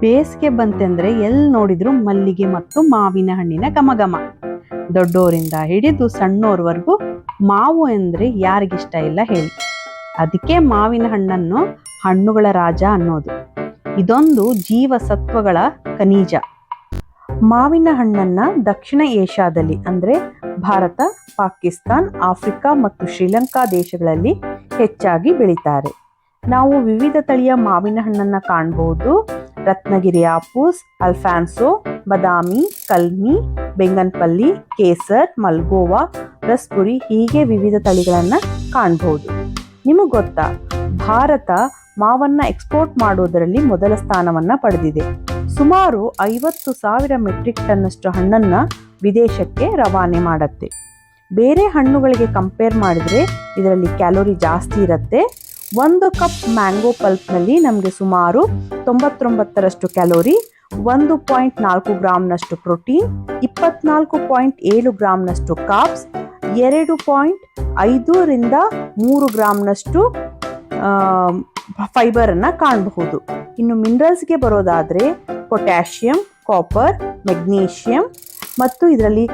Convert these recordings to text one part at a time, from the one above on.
ಬೇಸಿಗೆ ಬಂತೆಂದ್ರೆ ಎಲ್ಲಿ ನೋಡಿದ್ರು ಮಲ್ಲಿಗೆ ಮತ್ತು ಮಾವಿನ ಹಣ್ಣಿನ ಘಮಘಮ. ದೊಡ್ಡೋರಿಂದ ಹಿಡಿದು ಸಣ್ಣೋರ್ವರೆಗೂ ಮಾವು ಎಂದ್ರೆ ಯಾರಿಗಿಷ್ಟ ಇಲ್ಲ ಹೇಳಿ. ಅದಕ್ಕೆ ಮಾವಿನ ಹಣ್ಣನ್ನು ಹಣ್ಣುಗಳ ರಾಜ ಅನ್ನೋದು. ಇದೊಂದು ಜೀವಸತ್ವಗಳ ಖನಿಜ. ಮಾವಿನ ಹಣ್ಣನ್ನ ದಕ್ಷಿಣ ಏಷ್ಯಾದಲ್ಲಿ ಅಂದ್ರೆ ಭಾರತ, ಪಾಕಿಸ್ತಾನ್, ಆಫ್ರಿಕಾ ಮತ್ತು ಶ್ರೀಲಂಕಾ ದೇಶಗಳಲ್ಲಿ ಹೆಚ್ಚಾಗಿ ಬೆಳೀತಾರೆ. ನಾವು ವಿವಿಧ ತಳಿಯ ಮಾವಿನ ಹಣ್ಣನ್ನ ಕಾಣಬಹುದು. ರತ್ನಗಿರಿ ಆಪೂಸ್, ಅಲ್ಫಾನ್ಸೋ, ಬದಾಮಿ, ಕಲ್ಮಿ, ಬೆಂಗನ್ಪಲ್ಲಿ, ಕೇಸರ್, ಮಲ್ಗೋವಾ, ರಸ್ಪುರಿ ಹೀಗೆ ವಿವಿಧ ತಳಿಗಳನ್ನ ಕಾಣಬಹುದು. ನಿಮಗೆ ಗೊತ್ತಾ, ಭಾರತ ಮಾವನ್ನ ಎಕ್ಸ್ಪೋರ್ಟ್ ಮಾಡೋದರಲ್ಲಿ ಮೊದಲ ಸ್ಥಾನವನ್ನ ಪಡೆದಿದೆ. ಸುಮಾರು 50,000 ಮೆಟ್ರಿಕ್ ಟನ್ನಷ್ಟು ಹಣ್ಣನ್ನ ವಿದೇಶಕ್ಕೆ ರವಾನೆ ಮಾಡುತ್ತೆ. ಬೇರೆ ಹಣ್ಣುಗಳಿಗೆ ಕಂಪೇರ್ ಮಾಡಿದ್ರೆ ಇದರಲ್ಲಿ ಕ್ಯಾಲೋರಿ ಜಾಸ್ತಿ ಇರುತ್ತೆ. 1 ಕಪ್ ಮ್ಯಾಂಗೋ ಪಲ್ಪ್ನಲ್ಲಿ ನಮಗೆ ಸುಮಾರು 99ರಷ್ಟು ಕ್ಯಾಲೋರಿ, 1.4 ಗ್ರಾಮ್ನಷ್ಟು ಪ್ರೋಟೀನ್, 24.7 ಗ್ರಾಮ್ನಷ್ಟು ಕಾರ್ಬ್ಸ್, 2.5 ರಿಂದ 3 ಗ್ರಾಮ್ನಷ್ಟು ಫೈಬರ್ ಅನ್ನ ಕಾಣಬಹುದು. ಇನ್ನು ಮಿನರಲ್ಸ್ಗೆ ಬರೋದಾದ್ರೆ ಪೊಟ್ಯಾಷಿಯಂ, ಕಾಪರ್, ಮೆಗ್ನೀಷಿಯಂ ಮತ್ತು ಇದರಲ್ಲಿ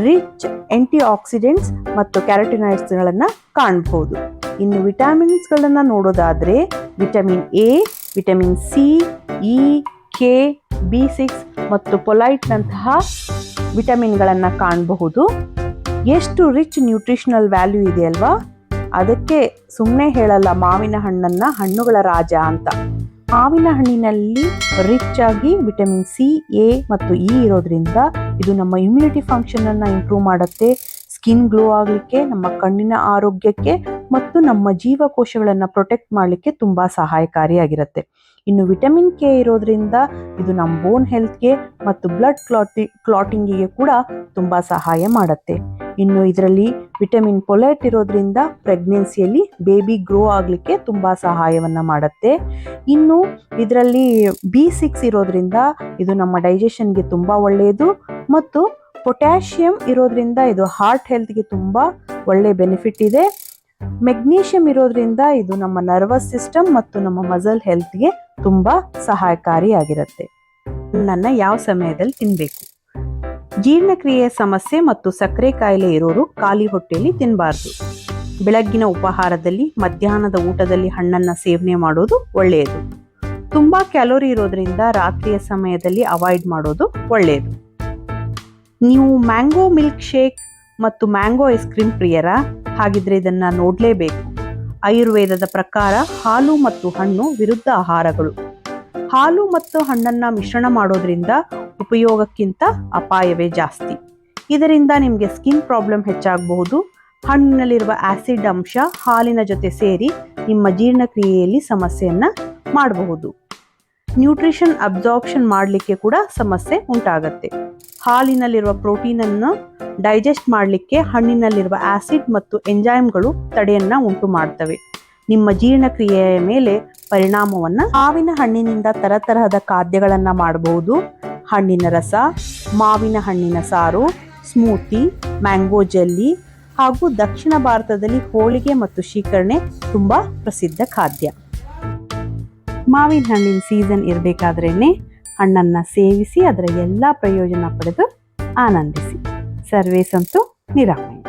ರಿಚ್ ಆಂಟಿ ಆಕ್ಸಿಡೆಂಟ್ಸ್ ಮತ್ತು ಕ್ಯಾರೋಟಿನಾಯ್ಡ್ಸ್ಗಳನ್ನ ಕಾಣಬಹುದು. ಇನ್ನು ವಿಟಮಿನ್ಸ್ಗಳನ್ನ ನೋಡೋದಾದ್ರೆ vitamin A, vitamin C, E, K, B6 ಮತ್ತು ಪೊಲೈಟ್ನಂತಹ ವಿಟಮಿನ್ಗಳನ್ನ ಕಾಣಬಹುದು. ಎಷ್ಟು ರಿಚ್ ನ್ಯೂಟ್ರಿಷನಲ್ ವ್ಯಾಲ್ಯೂ ಇದೆ ಅಲ್ವಾ. ಅದಕ್ಕೆ ಸುಮ್ಮನೆ ಹೇಳಲ್ಲ ಮಾವಿನ ಹಣ್ಣನ್ನ ಹಣ್ಣುಗಳ ರಾಜ ಅಂತ. ಮಾವಿನ ಹಣ್ಣಿನಲ್ಲಿ ರಿಚ್ ಆಗಿ ವಿಟಮಿನ್ ಸಿ, ಎ ಮತ್ತು ಇ ಇರೋದ್ರಿಂದ ಇದು ನಮ್ಮ ಇಮ್ಯುನಿಟಿ ಫಂಕ್ಷನ್ ಅನ್ನ ಇಂಪ್ರೂವ್ ಮಾಡುತ್ತೆ. ಸ್ಕಿನ್ ಗ್ಲೋ ಆಗಲಿಕ್ಕೆ, ನಮ್ಮ ಕಣ್ಣಿನ ಆರೋಗ್ಯಕ್ಕೆ ಮತ್ತು ನಮ್ಮ ಜೀವಕೋಶಗಳನ್ನು ಪ್ರೊಟೆಕ್ಟ್ ಮಾಡಲಿಕ್ಕೆ ತುಂಬಾ ಸಹಾಯಕಾರಿಯಾಗಿರುತ್ತೆ. ಇನ್ನು ವಿಟಮಿನ್ ಕೆ ಇರೋದ್ರಿಂದ ಇದು ನಮ್ಮ ಬೋನ್ ಹೆಲ್ತ್ಗೆ ಮತ್ತು ಬ್ಲಡ್ ಕ್ಲಾಟಿಂಗಿಗೆ ಕೂಡ ತುಂಬಾ ಸಹಾಯ ಮಾಡುತ್ತೆ. ಇನ್ನು ಇದರಲ್ಲಿ ವಿಟಮಿನ್ ಪೊಲೈಟ್ ಇರೋದ್ರಿಂದ ಪ್ರೆಗ್ನೆನ್ಸಿಯಲ್ಲಿ ಬೇಬಿ ಗ್ರೋ ಆಗಲಿಕ್ಕೆ ತುಂಬಾ ಸಹಾಯವನ್ನ ಮಾಡುತ್ತೆ. ಇನ್ನು ಇದರಲ್ಲಿ B6 ಇರೋದ್ರಿಂದ ಇದು ನಮ್ಮ ಡೈಜೆಷನ್ಗೆ ತುಂಬಾ ಒಳ್ಳೆಯದು ಮತ್ತು ಪೊಟ್ಯಾಷಿಯಂ ಇರೋದ್ರಿಂದ ಇದು ಹಾರ್ಟ್ ಹೆಲ್ತ್ಗೆ ತುಂಬಾ ಒಳ್ಳೆ ಬೆನಿಫಿಟ್ ಇದೆ. ಮೆಗ್ನೀಷಿಯಂ ಇರೋದ್ರಿಂದ ಇದು ನಮ್ಮ ನರ್ವಸ್ ಸಿಸ್ಟಮ್ ಮತ್ತು ನಮ್ಮ ಮಸಲ್ ಹೆಲ್ತ್ಗೆ ತುಂಬಾ ಸಹಾಯಕಾರಿಯಾಗಿರುತ್ತೆ. ಹಣ್ಣನ್ನ ಯಾವ ಸಮಯದಲ್ಲಿ ತಿನ್ಬೇಕು? ಜೀರ್ಣಕ್ರಿಯೆಯ ಸಮಸ್ಯೆ ಮತ್ತು ಸಕ್ಕರೆ ಕಾಯಿಲೆ ಇರೋರು ಖಾಲಿ ಹೊಟ್ಟೆಯಲ್ಲಿ ತಿನ್ನಬಾರ್ದು. ಬೆಳಗ್ಗಿನ ಉಪಹಾರದಲ್ಲಿ, ಮಧ್ಯಾಹ್ನದ ಊಟದಲ್ಲಿ ಹಣ್ಣನ್ನ ಸೇವನೆ ಮಾಡೋದು ಒಳ್ಳೆಯದು. ತುಂಬಾ ಕ್ಯಾಲೋರಿ ಇರೋದ್ರಿಂದ ರಾತ್ರಿಯ ಸಮಯದಲ್ಲಿ ಅವಾಯ್ಡ್ ಮಾಡೋದು ಒಳ್ಳೆಯದು. ನೀವು ಮ್ಯಾಂಗೋ ಮಿಲ್ಕ್ ಶೇಕ್ ಮತ್ತು ಮ್ಯಾಂಗೋ ಐಸ್ ಕ್ರೀಮ್ ಪ್ರಿಯರ? ಹಾಗಿದ್ರೆ ಇದನ್ನ ನೋಡ್ಲೇಬೇಕು. ಆಯುರ್ವೇದದ ಪ್ರಕಾರ ಹಾಲು ಮತ್ತು ಹಣ್ಣು ವಿರುದ್ಧ ಆಹಾರಗಳು. ಹಾಲು ಮತ್ತು ಹಣ್ಣನ್ನ ಮಿಶ್ರಣ ಮಾಡೋದ್ರಿಂದ ಉಪಯೋಗಕ್ಕಿಂತ ಅಪಾಯವೇ ಜಾಸ್ತಿ. ಇದರಿಂದ ನಿಮಗೆ ಸ್ಕಿನ್ ಪ್ರಾಬ್ಲಮ್ ಹೆಚ್ಚಾಗಬಹುದು. ಹಣ್ಣಿನಲ್ಲಿರುವ ಆಸಿಡ್ ಅಂಶ ಹಾಲಿನ ಜೊತೆ ಸೇರಿ ನಿಮ್ಮ ಜೀರ್ಣಕ್ರಿಯೆಯಲ್ಲಿ ಸಮಸ್ಯೆಯನ್ನ ಮಾಡಬಹುದು. ನ್ಯೂಟ್ರಿಷನ್ ಅಬ್ಸಾರ್ಪ್ಷನ್ ಮಾಡಲಿಕ್ಕೆ ಕೂಡ ಸಮಸ್ಯೆ ಉಂಟಾಗತ್ತೆ. ಹಾಲಿನಲ್ಲಿರುವ ಪ್ರೋಟೀನ್ ಅನ್ನು ಡೈಜೆಸ್ಟ್ ಮಾಡಲಿಕ್ಕೆ ಹಣ್ಣಿನಲ್ಲಿರುವ ಆಸಿಡ್ ಮತ್ತು ಎಂಜೈಮ್ಗಳು ತಡೆಯನ್ನ ಉಂಟು ಮಾಡ್ತವೆ. ನಿಮ್ಮ ಜೀರ್ಣಕ್ರಿಯೆಯ ಮೇಲೆ ಪರಿಣಾಮವನ್ನ. ಮಾವಿನ ಹಣ್ಣಿನಿಂದ ತರತರಹದ ಖಾದ್ಯಗಳನ್ನ ಮಾಡಬಹುದು. ಹಣ್ಣಿನ ರಸ, ಮಾವಿನ ಹಣ್ಣಿನ ಸಾರು, ಸ್ಮೂತಿ, ಮ್ಯಾಂಗೋ ಜೆಲ್ಲಿ ಹಾಗೂ ದಕ್ಷಿಣ ಭಾರತದಲ್ಲಿ ಹೋಳಿಗೆ ಮತ್ತು ಶೀಕರಣೆ ತುಂಬಾ ಪ್ರಸಿದ್ಧ ಖಾದ್ಯ. ಮಾವಿನ ಹಣ್ಣಿನ ಸೀಸನ್ ಇರಬೇಕಾದ್ರೇನೆ ಹಣ್ಣನ್ನ ಸೇವಿಸಿ ಅದರ ಎಲ್ಲ ಪ್ರಯೋಜನ ಪಡೆದು ಆನಂದಿಸಿ. ಸರ್ವೇ ಸಂತು ನಿರಾಮಯ.